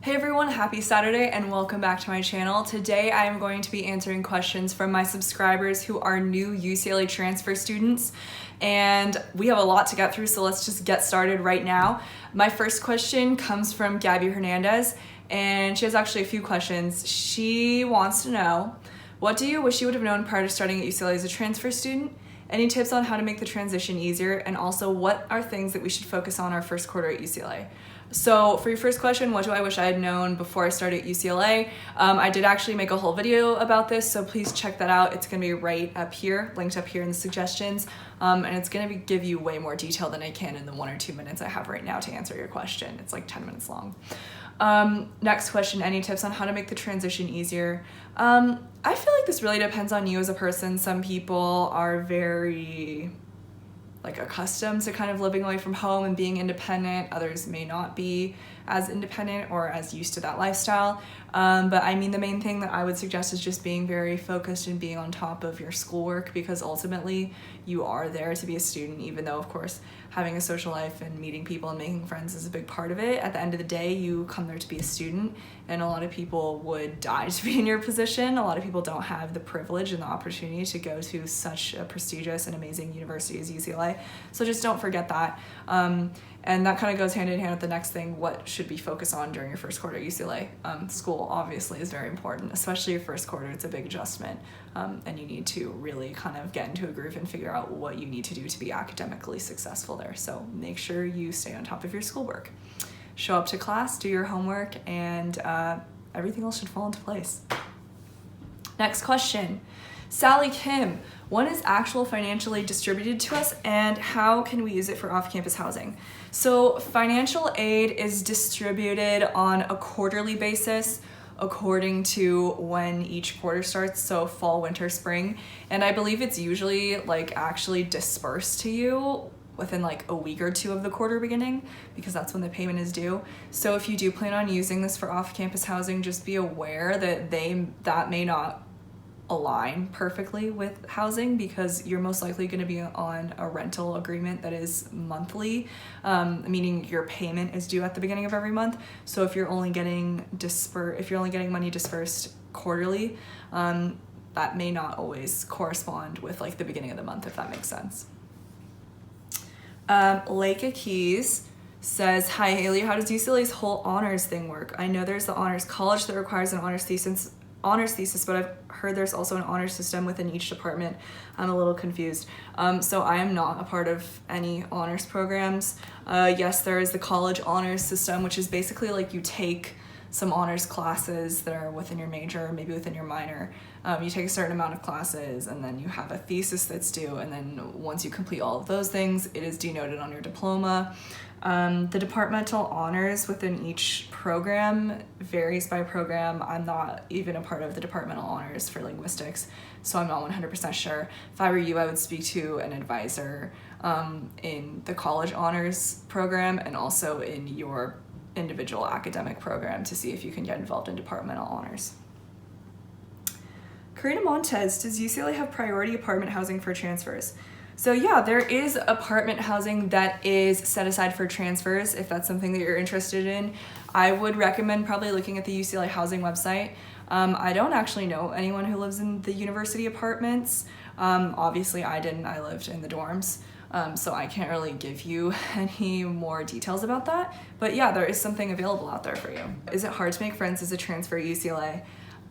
Hey everyone, happy Saturday and welcome back to my channel. Today I am going to be answering questions from my subscribers who are new UCLA transfer students, and we have a lot to get through, so let's just get started right now. My first question comes from Gabby Hernandez, and she has actually a few questions. She wants to know, what do you wish you would have known prior to starting at UCLA as a transfer student? Any tips on how to make the transition easier? And also, what are things that we should focus on our first quarter at UCLA? So for your first question, what do I wish I had known before I started at UCLA? I did actually make a whole video about this, so please check that out. It's gonna be right up here, linked up here in the suggestions, and it's gonna give you way more detail than I can in the 1 or 2 minutes I have right now to answer your question. It's like 10 minutes long. Next question, any tips on how to make the transition easier? I feel like this really depends on you as a person. Some people are very accustomed to kind of living away from home and being independent. Others may not be as independent or as used to that lifestyle. But I mean, the main thing that I would suggest is just being very focused and being on top of your schoolwork, because ultimately you are there to be a student, even though of course having a social life and meeting people and making friends is a big part of it. At the end of the day, you come there to be a student, and a lot of people would die to be in your position. A lot of people don't have the privilege and the opportunity to go to such a prestigious and amazing university as UCLA. So just don't forget that. And that kind of goes hand in hand with the next thing, what should be focused on during your first quarter at UCLA. School obviously is very important, especially your first quarter. It's a big adjustment, and you need to really kind of get into a groove and figure out what you need to do to be academically successful there. So make sure you stay on top of your schoolwork. Show up to class, do your homework, and everything else should fall into place. Next question. Sally Kim, when is actual financial aid distributed to us, and how can we use it for off-campus housing? So financial aid is distributed on a quarterly basis according to when each quarter starts, so fall, winter, spring, and I believe it's usually actually dispersed to you within a week or two of the quarter beginning, because that's when the payment is due. So if you do plan on using this for off-campus housing, just be aware that that may not align perfectly with housing, because you're most likely going to be on a rental agreement that is monthly, meaning your payment is due at the beginning of every month. So if you're only getting money dispersed quarterly, that may not always correspond with the beginning of the month, if that makes sense. Leica Keys says, hi Hailey, how does UCLA's whole honors thing work? I know there's the honors college that requires an honors thesis, but I've heard there's also an honors system within each department. I'm a little confused. So I am not a part of any honors programs. Yes, there is the college honors system, which is basically you take some honors classes that are within your major, maybe within your minor. You take a certain amount of classes, and then you have a thesis that's due, and then once you complete all of those things, it is denoted on your diploma. The departmental honors within each program varies by program. I'm not even a part of the departmental honors for linguistics, so I'm not 100% sure. If I were you, I would speak to an advisor in the college honors program and also in your individual academic program to see if you can get involved in departmental honors. Karina Montez, does UCLA have priority apartment housing for transfers? So yeah, there is apartment housing that is set aside for transfers. If that's something that you're interested in, I would recommend probably looking at the UCLA housing website. I don't actually know anyone who lives in the university apartments. Obviously I didn't, I lived in the dorms. So I can't really give you any more details about that. But yeah, there is something available out there for you. Is it hard to make friends as a transfer at UCLA?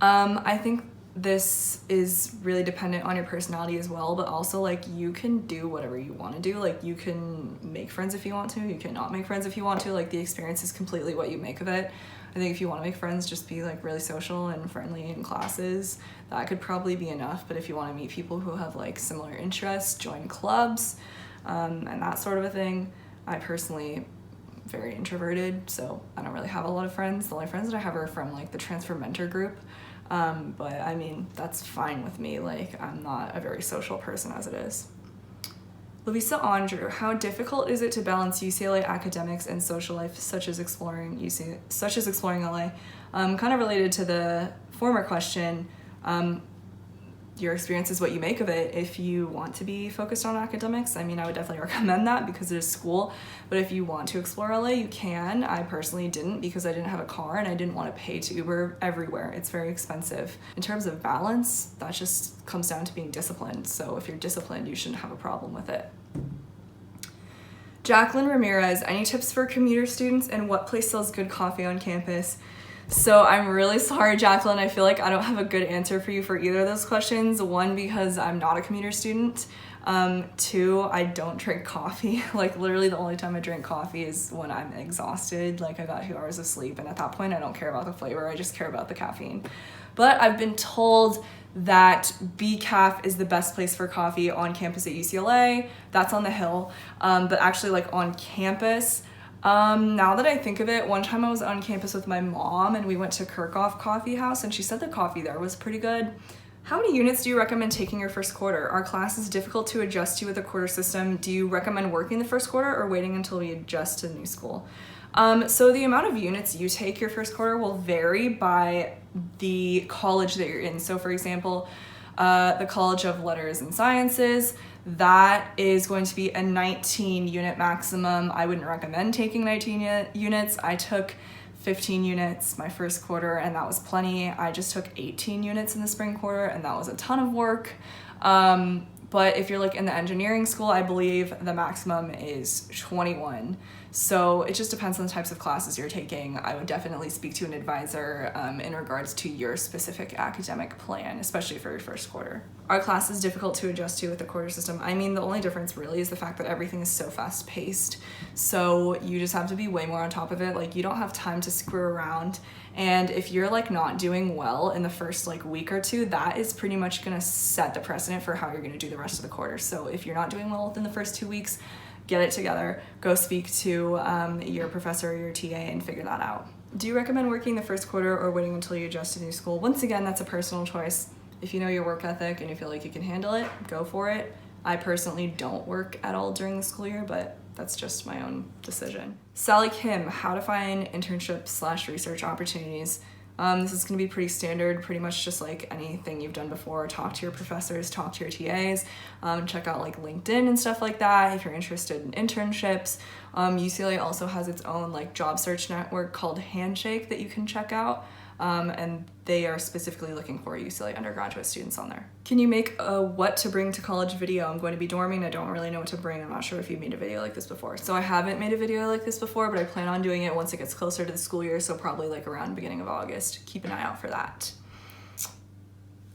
I think this is really dependent on your personality as well, but also you can do whatever you want to do. You can make friends if you want to, you can not make friends if you want to. The experience is completely what you make of it. I think if you want to make friends, just be really social and friendly in classes. That could probably be enough. But if you want to meet people who have similar interests, join clubs, and that sort of a thing. I personally very introverted, so I don't really have a lot of friends. The only friends that I have are from the transfer mentor group. But I mean, that's fine with me. I'm not a very social person as it is. Louisa Andrew, how difficult is it to balance UCLA academics and social life, such as exploring LA? Kind of related to the former question, your experience is what you make of it. If you want to be focused on academics, I mean, I would definitely recommend that because it is school. But if you want to explore LA, you can. I personally didn't because I didn't have a car and I didn't want to pay to Uber everywhere. It's very expensive. In terms of balance, that just comes down to being disciplined. So if you're disciplined, you shouldn't have a problem with it. Jacqueline Ramirez, any tips for commuter students and what place sells good coffee on campus? So I'm really sorry, Jacqueline. I feel like I don't have a good answer for you for either of those questions. One, because I'm not a commuter student. Two, I don't drink coffee. Like literally the only time I drink coffee is when I'm exhausted. Like I got 2 hours of sleep and at that point I don't care about the flavor. I just care about the caffeine. But I've been told that BCAF is the best place for coffee on campus at UCLA. That's on the Hill. But actually like on campus, now that I think of it, one time I was on campus with my mom and we went to Kirchhoff Coffee House and she said the coffee there was pretty good. How many units do you recommend taking your first quarter? Our class is difficult to adjust to with a quarter system. Do you recommend working the first quarter or waiting until we adjust to the new school? So the amount of units you take your first quarter will vary by the college that you're in. So for example, the College of Letters and Sciences, that is going to be a 19 unit maximum. I wouldn't recommend taking 19 units. I took 15 units my first quarter and that was plenty. I just took 18 units in the spring quarter and that was a ton of work. But if you're like in the engineering school, I believe the maximum is 21. So it just depends on the types of classes you're taking. I would definitely speak to an advisor in regards to your specific academic plan, especially for your first quarter. Our class is difficult to adjust to with the quarter system. I mean, the only difference really is the fact that everything is so fast paced. So you just have to be way more on top of it. Like you don't have time to screw around. And if you're like not doing well in the first like week or two, that is pretty much gonna set the precedent for how you're gonna do the rest of the quarter. So if you're not doing well within the first 2 weeks, get it together, go speak to your professor or your TA and figure that out. Do you recommend working the first quarter or waiting until you adjust to new school? Once again, that's a personal choice. If you know your work ethic and you feel like you can handle it, go for it. I personally don't work at all during the school year, but that's just my own decision. Sally Kim, how to find internship/research opportunities. This is gonna be pretty standard, pretty much just like anything you've done before. Talk to your professors, talk to your TAs, check out like LinkedIn and stuff like that if you're interested in internships. UCLA also has its own like job search network called Handshake that you can check out. And they are specifically looking for UCLA undergraduate students on there. Can you make a what to bring to college video? I'm going to be dorming. I don't really know what to bring. I'm not sure if you've made a video like this before. So I haven't made a video like this before, but I plan on doing it once it gets closer to the school year. So probably like around beginning of August. Keep an eye out for that.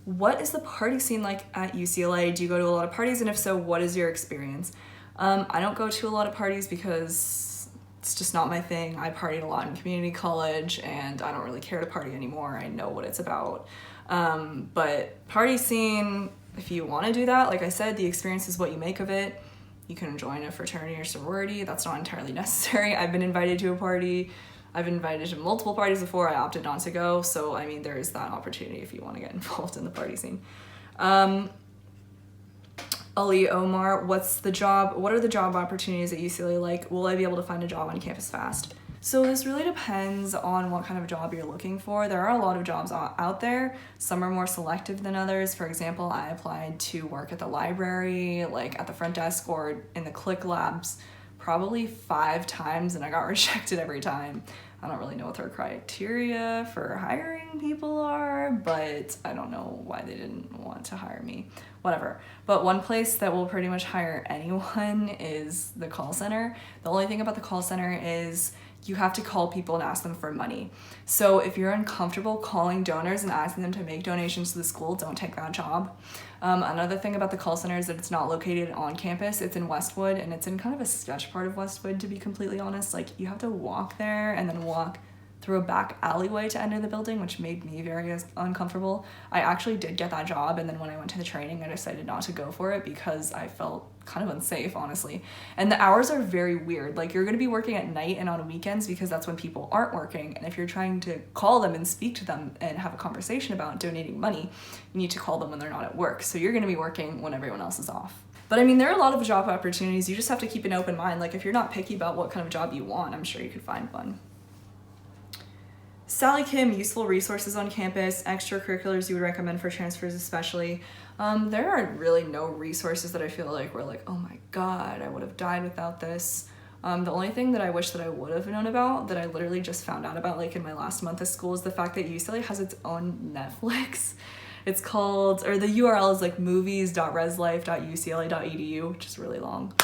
What is the party scene like at UCLA? Do you go to a lot of parties? And if so, what is your experience? I don't go to a lot of parties because it's just not my thing. I partied a lot in community college and I don't really care to party anymore. I know what it's about. But party scene, if you want to do that, like I said, the experience is what you make of it. You can join a fraternity or sorority. That's not entirely necessary. I've been invited to a party. I've been invited to multiple parties before. I opted not to go. So, I mean, there is that opportunity if you want to get involved in the party scene. Ali Omar, what are the job opportunities at UCLA like? Will I be able to find a job on campus fast? So this really depends on what kind of job you're looking for. There are a lot of jobs out there. Some are more selective than others. For example, I applied to work at the library, like at the front desk or in the Click Labs probably 5 times and I got rejected every time. I don't really know what their criteria for hiring people are, but I don't know why they didn't want to hire me. Whatever. But one place that will pretty much hire anyone is the call center. The only thing about the call center is you have to call people and ask them for money. So if you're uncomfortable calling donors and asking them to make donations to the school, don't take that job. Another thing about the call center is that it's not located on campus. It's in Westwood, and it's in kind of a sketch part of Westwood, to be completely honest. Like, you have to walk there and then walk through a back alleyway to enter the building, which made me very uncomfortable. I actually did get that job, and then when I went to the training, I decided not to go for it because I felt kind of unsafe, honestly. And the hours are very weird. Like, you're gonna be working at night and on weekends because that's when people aren't working. And if you're trying to call them and speak to them and have a conversation about donating money, you need to call them when they're not at work. So you're gonna be working when everyone else is off. But I mean, there are a lot of job opportunities. You just have to keep an open mind. Like, if you're not picky about what kind of job you want, I'm sure you could find one. Sally Kim, useful resources on campus, extracurriculars you would recommend for transfers especially. There are really no resources that I feel like were like, oh my god, I would have died without this. The only thing that I wish that I would have known about, that I literally just found out about like in my last month of school, is the fact that UCLA has its own Netflix. It's called, or the URL is like movies.reslife.ucla.edu, which is really long.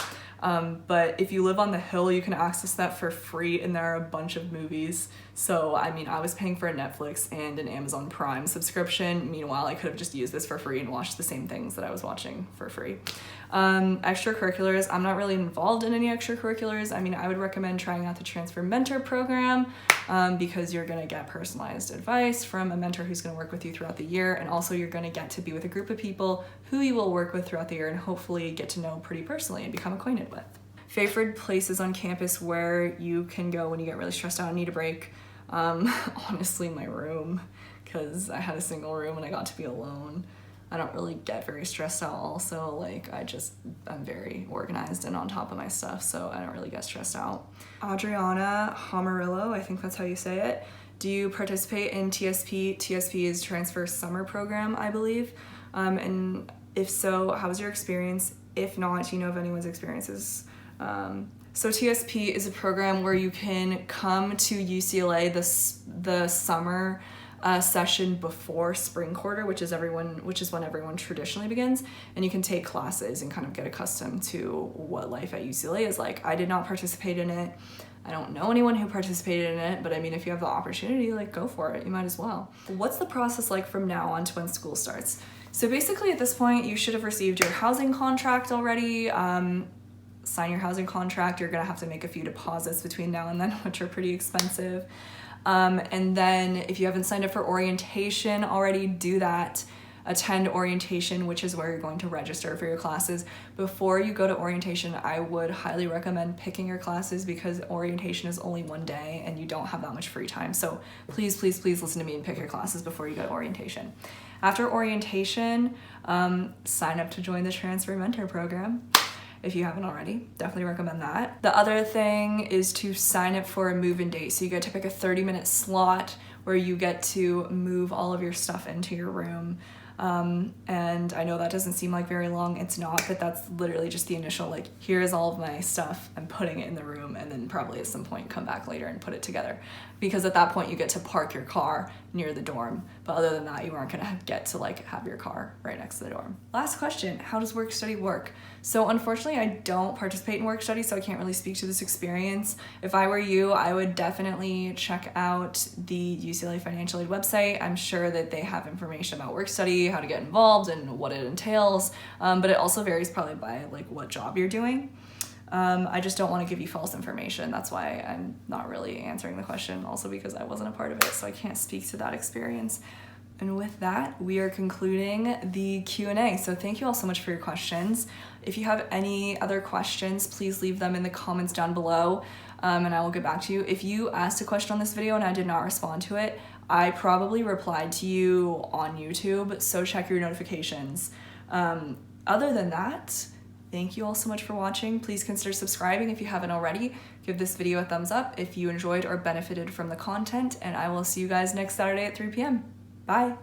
But if you live on the Hill, you can access that for free, and there are a bunch of movies. So, I mean, I was paying for a Netflix and an Amazon Prime subscription. Meanwhile, I could have just used this for free and watched the same things that I was watching for free. Extracurriculars, I'm not really involved in any extracurriculars. I mean, I would recommend trying out the Transfer Mentor program because you're going to get personalized advice from a mentor who's going to work with you throughout the year. And also you're going to get to be with a group of people who you will work with throughout the year and hopefully get to know pretty personally and become acquainted with. Favorite places on campus where you can go when you get really stressed out and need a break. Honestly, my room, because I had a single room and I got to be alone. I don't really get very stressed out also, like I'm very organized and on top of my stuff, so I don't really get stressed out. Adriana Hamarillo, I think that's how you say it. Do you participate in TSP? TSP is Transfer Summer Program, I believe. And if so, how was your experience? If not, do you know of anyone's experiences? So TSP is a program where you can come to UCLA the summer session before spring quarter, which is when everyone traditionally begins, and you can take classes and kind of get accustomed to what life at UCLA is like. I did not participate in it. I don't know anyone who participated in it, but I mean, if you have the opportunity, like, go for it. You might as well. What's the process like from now on to when school starts? So basically at this point, you should have received your housing contract already. Sign your housing contract. You're gonna have to make a few deposits between now and then, which are pretty expensive. And then if you haven't signed up for orientation already, do that. Attend orientation, which is where you're going to register for your classes. Before you go to orientation, I would highly recommend picking your classes because orientation is only one day and you don't have that much free time. So please, please, please listen to me and pick your classes before you go to orientation. After orientation, sign up to join the Transfer Mentor program. If you haven't already, definitely recommend that. The other thing is to sign up for a move-in date. So you get to pick a 30-minute slot where you get to move all of your stuff into your room. And I know that doesn't seem like very long, it's not, but that's literally just the initial, like, here is all of my stuff, I'm putting it in the room, and then probably at some point come back later and put it together. Because at that point you get to park your car near the dorm, but other than that, you aren't gonna get to like have your car right next to the dorm. Last question, how does work study work? So unfortunately, I don't participate in work study, so I can't really speak to this experience. If I were you, I would definitely check out the UCLA Financial Aid website. I'm sure that they have information about work study, how to get involved, and what it entails, but it also varies probably by like what job you're doing. I just don't want to give you false information. That's why I'm not really answering the question, also because I wasn't a part of it, so I can't speak to that experience. And with that, we are concluding the Q&A. So thank you all so much for your questions. If you have any other questions, please leave them in the comments down below, and I will get back to you. If you asked a question on this video and I did not respond to it, I probably replied to you on YouTube, so check your notifications. Other than that, thank you all so much for watching. Please consider subscribing if you haven't already. Give this video a thumbs up if you enjoyed or benefited from the content, and I will see you guys next Saturday at 3 p.m. Bye.